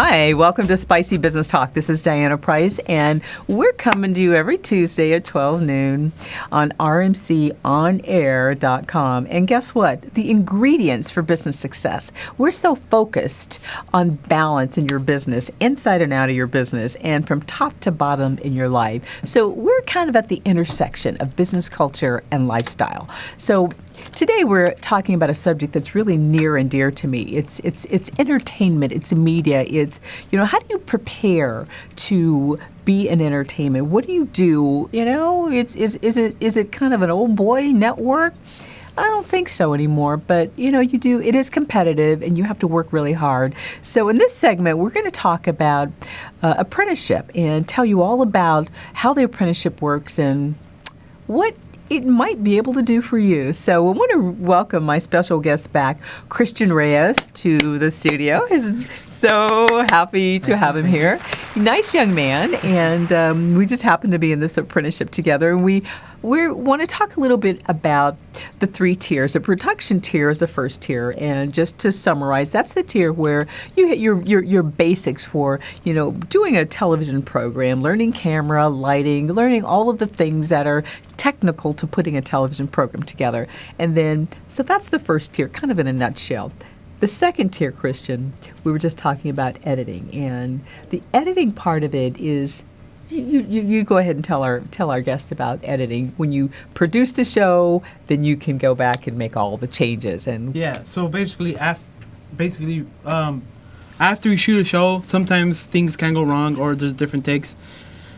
Hi, welcome to Spicy Business Talk. This is Diana Price, and we're coming to you every Tuesday at 12 noon on rmconair.com. And guess what? The ingredients for business success. We're so focused on balance in your business, inside and out of your business, and from top to bottom in your life. So we're kind of at the intersection of business culture and lifestyle. So today we're talking about a subject that's really near and dear to me. It's entertainment, it's media, it's, how do you prepare to be in entertainment? What do you do? Is it kind of an old boy network? I don't think so anymore, but you do. It is competitive, and you have to work really hard. So in this segment, we're going to talk about apprenticeship and tell you all about how the apprenticeship works and what it might be able to do for you. So I want to welcome my special guest back, Christian Reyes, to the studio. He's so happy to have him here. Nice young man, and we just happen to be in this apprenticeship together. And we want to talk a little bit about the three tiers. The production tier is the first tier, and just to summarize, that's the tier where you get your basics for doing a television program, learning camera, lighting, learning all of the things that are technical to putting a television program together. And then, so that's the first tier, kind of in a nutshell. The second tier, Christian, we were just talking about editing, and the editing part of it is you go ahead and tell our guests about editing. When you produce the show, then you can go back and make all the changes. And so basically after we shoot a show, sometimes things can go wrong or there's different takes,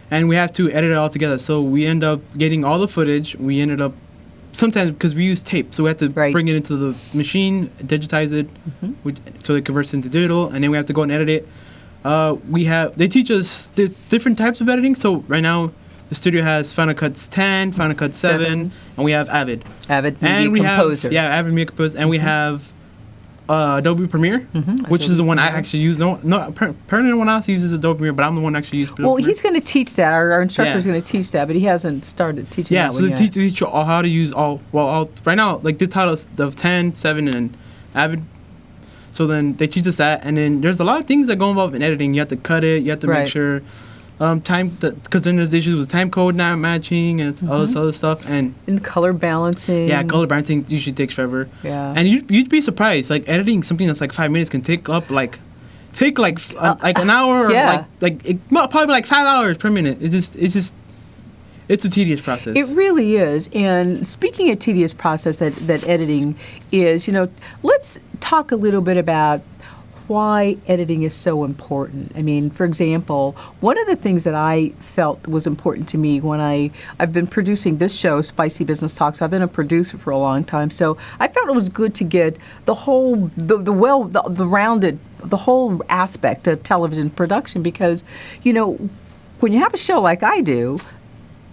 and we have to edit it all together. So we end up getting all the footage. We ended up sometimes, because we use tape, so we have to bring it into the machine, digitize it, so it converts into digital, and then we have to go and edit it. They teach us the different types of editing. So right now, the studio has Final Cut 10, Final Cut 7, and we have Avid. Avid Media Composer. Avid Media Composer, and we have Adobe Premier, which is the one I actually use. No, apparently no one else uses Adobe Premier, but I'm the one that actually uses Adobe Premier. He's going to teach that. Our instructor is going to teach that, but he hasn't started teaching that one yet. They teach you all how to use all right now, like they taught us the 10, 7, and Avid. So then they teach us that, and then there's a lot of things that go involved in editing. You have to cut it, you have to make sure because then there's issues with time code not matching and all this other stuff, and color balancing. Yeah, color balancing usually takes forever. Yeah, and you'd be surprised, like editing something that's like 5 minutes can take an hour, or probably like 5 hours per minute. It's a tedious process. It really is. And speaking of tedious process that editing is, let's talk a little bit about why editing is so important. I mean, for example, one of the things that I felt was important to me when I've been producing this show, Spicy Business Talks. I've been a producer for a long time, so I felt it was good to get the whole, the rounded, the whole aspect of television production, because, when you have a show like I do,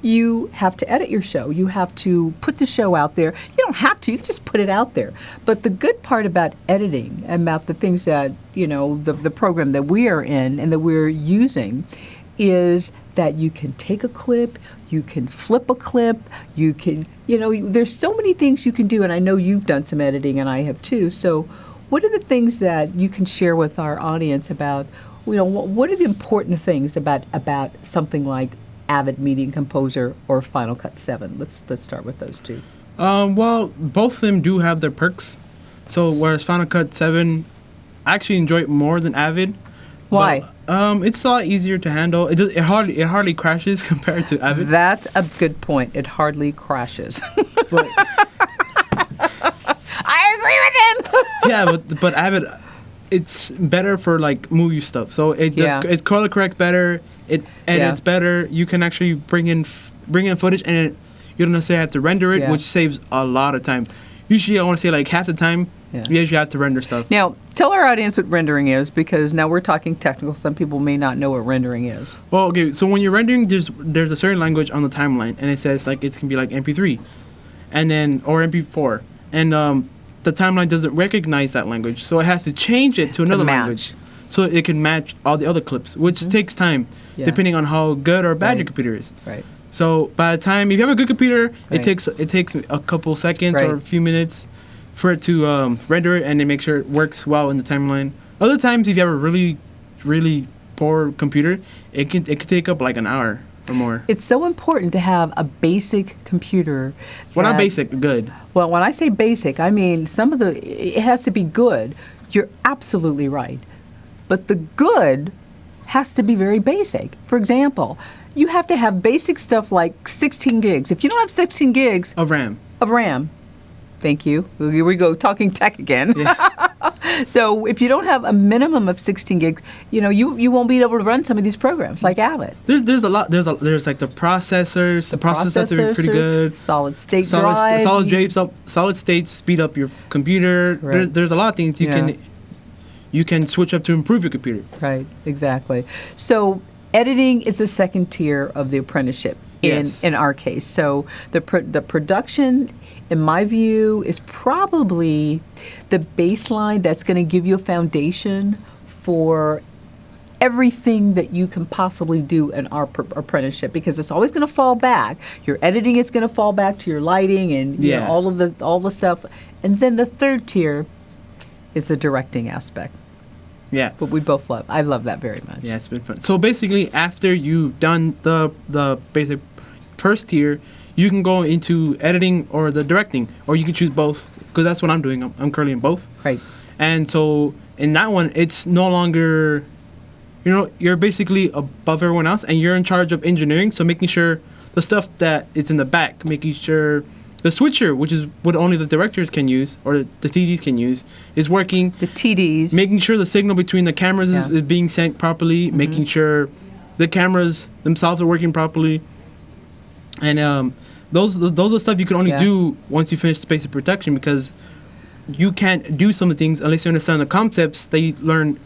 you have to edit your show. You have to put the show out there. You don't have to. You can just put it out there. But the good part about editing, about the things that, the program that we are in and that we're using, is that you can take a clip, you can flip a clip, you can, there's so many things you can do. And I know you've done some editing, and I have too. So what are the things that you can share with our audience about, what are the important things about something like Avid Media Composer or Final Cut 7? Let's start with those two. Well, both of them do have their perks. So whereas Final Cut 7, I actually enjoy it more than Avid. Why? But, it's a lot easier to handle. It hardly crashes compared to Avid. That's a good point. It hardly crashes. But, I agree with him. Yeah, but Avid, it's better for like movie stuff. So it's color corrects better. It edits better. You can actually bring in footage, and you don't necessarily have to render it, which saves a lot of time. Usually, I want to say like half the time, you usually have to render stuff. Now, tell our audience what rendering is, because now we're talking technical. Some people may not know what rendering is. Well, okay. So when you're rendering, there's a certain language on the timeline, and it says like it can be like MP3, and then or MP4, and the timeline doesn't recognize that language, so it has to change it to another language, so it can match all the other clips, which takes time, depending on how good or bad your computer is. Right. So by the time, if you have a good computer, it takes a couple seconds or a few minutes for it to render it and then make sure it works well in the timeline. Other times, if you have a really really poor computer, it could take up like an hour or more. It's so important to have a basic computer. Well, not basic, good. Well, when I say basic, I mean it has to be good. You're absolutely right. But the good has to be very basic. For example, you have to have basic stuff like 16 gigs. If you don't have 16 gigs of RAM. Thank you. Here we go, talking tech again. Yeah. So if you don't have a minimum of 16 gigs, you won't be able to run some of these programs like Avid. There's a lot. There's like the processors. The processors have to be pretty good. Solid state drive. Solid state speed up your computer. There's a lot of things you can switch up to improve your computer. Right. Exactly. So editing is the second tier of the apprenticeship in our case. So the production, in my view, is probably the baseline that's going to give you a foundation for everything that you can possibly do in our apprenticeship, because it's always going to fall back. Your editing is going to fall back to your lighting and all the stuff. And then the third tier is the directing aspect. Yeah. But we both love. I love that very much. Yeah, it's been fun. So basically, after you've done the basic first tier, you can go into editing or the directing, or you can choose both, because that's what I'm doing. I'm currently in both. Right. And so in that one, it's no longer, you're basically above everyone else, and you're in charge of engineering. So making sure the stuff that is in the back, making sure the switcher, which is what only the directors can use or the TDs can use, is working. The TDs. Making sure the signal between the cameras is being sent properly. Making sure the cameras themselves are working properly. And those are stuff you can only do once you finish the basic production, because you can't do some of the things unless you understand the concepts that you learn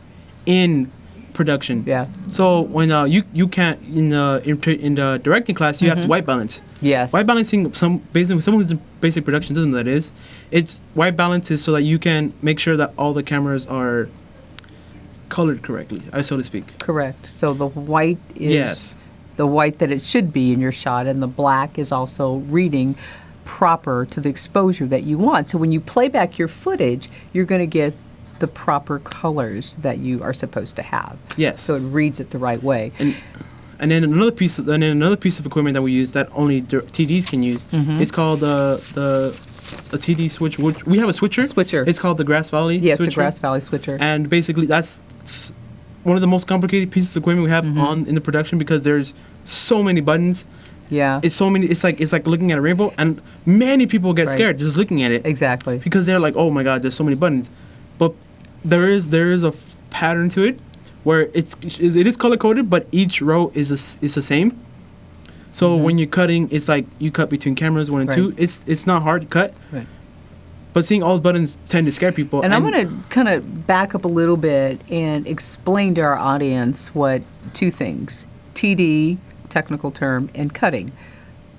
in production. Yeah. So when you can't in the directing class, you have to white balance. Yes. White balancing, someone who's in basic production doesn't know what that is. It's white balance is so that you can make sure that all the cameras are colored correctly, so to speak. Correct. So the white is the white that it should be in your shot, and the black is also reading proper to the exposure that you want. So when you play back your footage, you're going to get the proper colors that you are supposed to have. Yes. So it reads it the right way. And then another piece of equipment that we use that only TDs can use is called the TD switch. We have a switcher. It's called the Grass Valley switcher. Yeah, it's a Grass Valley switcher. And basically that's one of the most complicated pieces of equipment we have in the production, because there's so many buttons. Yeah. It's so many. It's like looking at a rainbow, and many people get scared just looking at it. Exactly. Because they're like, oh my God, there's so many buttons. But there is a pattern to it where it is color coded, but each row is the same. So when you're cutting, it's like you cut between cameras 1 and 2. It's not hard to cut. Right. But seeing all those buttons tend to scare people. And I'm going to kind of back up a little bit and explain to our audience what two things: TD, technical term, and cutting.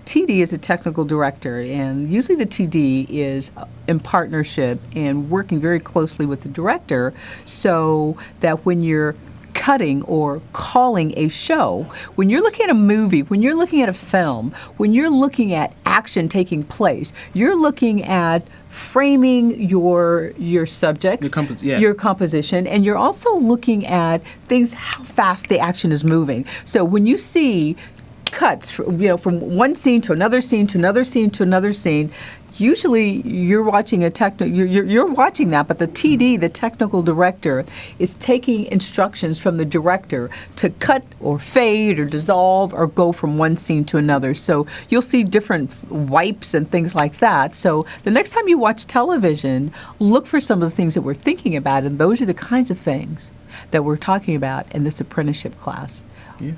TD is a technical director, and usually the TD is in partnership and working very closely with the director, so that when you're cutting or calling a show, when you're looking at a movie, when you're looking at a film, when you're looking at action taking place, you're looking at framing your subjects, your composition, and you're also looking at things, how fast the action is moving. So when you see cuts, from one scene to another scene to another scene to another scene, usually you're watching you're watching that, but the TD, the technical director, is taking instructions from the director to cut or fade or dissolve or go from one scene to another. So you'll see different wipes and things like that. So the next time you watch television, look for some of the things that we're thinking about, and those are the kinds of things that we're talking about in this apprenticeship class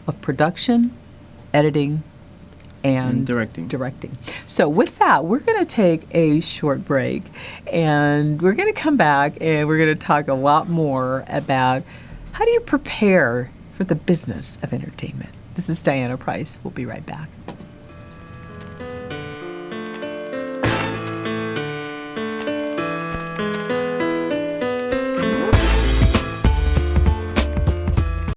of production, editing, and directing. So with that, we're going to take a short break, and we're going to come back, and we're going to talk a lot more about how do you prepare for the business of entertainment. This is Diana Price. We'll be right back.